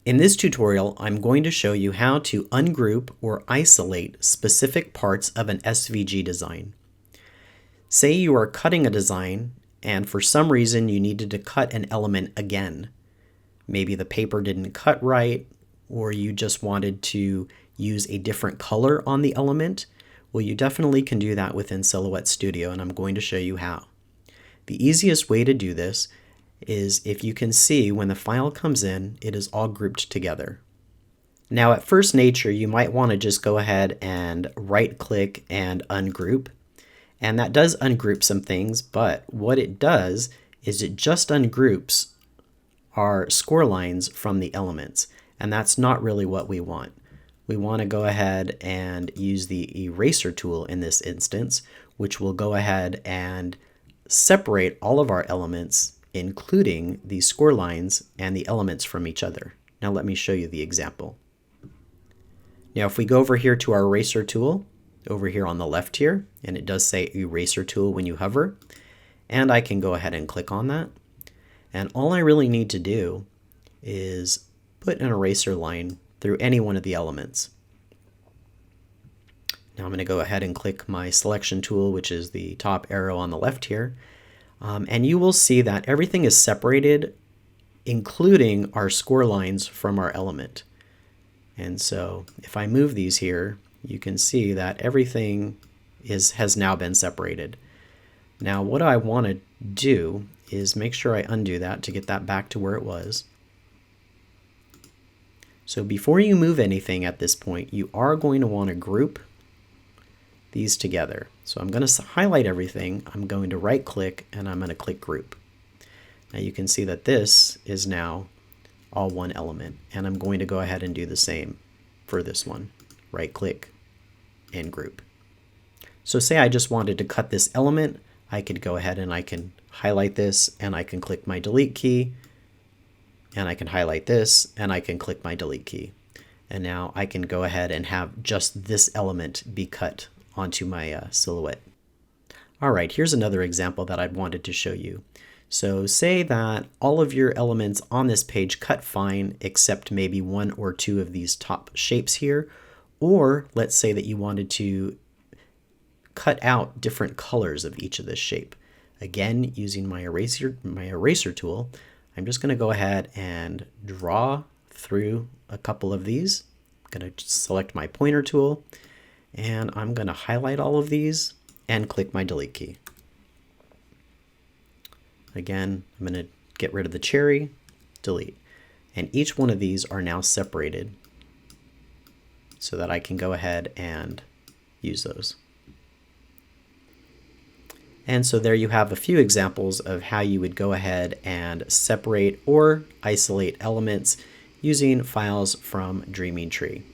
In this tutorial, I'm going to show you how to ungroup or isolate specific parts of an SVG design. Say you are cutting a design and for some reason you needed to cut an element again. Maybe the paper didn't cut right, or you just wanted to use a different color on the element. Well, you definitely can do that within Silhouette Studio, and I'm going to show you how. The easiest way to do this is if you can see when the file comes in, it is all grouped together. Now at first nature, you might want to just go ahead and right click and ungroup. And that does ungroup some things, but what it does is it just ungroups our score lines from the elements. And that's not really what we want. We want to go ahead and use the eraser tool in this instance, which will go ahead and separate all of our elements, including the score lines and the elements from each other. Now let me show you the example. Now if we go over here to our eraser tool, over here on the left here, and it does say eraser tool when you hover, and I can go ahead and click on that. And all I really need to do is put an eraser line through any one of the elements. Now I'm going to go ahead and click my selection tool, which is the top arrow on the left here. And you will see that everything is separated, including our score lines from our element. And so if I move these here, you can see that everything has now been separated. Now what I want to do is make sure I undo that to get that back to where it was. So before you move anything at this point, you are going to want to group these together. So I'm going to highlight everything, I'm going to right click, and I'm going to click group. Now you can see that this is now all one element, and I'm going to go ahead and do the same for this one. Right click and group. So say I just wanted to cut this element, I could go ahead and I can highlight this, and I can click my delete key, and I can highlight this, and I can click my delete key. And now I can go ahead and have just this element be cut onto my silhouette. All right, here's another example that I wanted to show you. So say that all of your elements on this page cut fine except maybe one or two of these top shapes here, or let's say that you wanted to cut out different colors of each of this shape. Again, using my eraser tool, I'm just going to go ahead and draw through a couple of these. I'm going to select my pointer tool, and I'm going to highlight all of these and click my delete key. Again, I'm going to get rid of the cherry, delete. And each one of these are now separated so that I can go ahead and use those. And so there you have a few examples of how you would go ahead and separate or isolate elements using files from Dreaming Tree.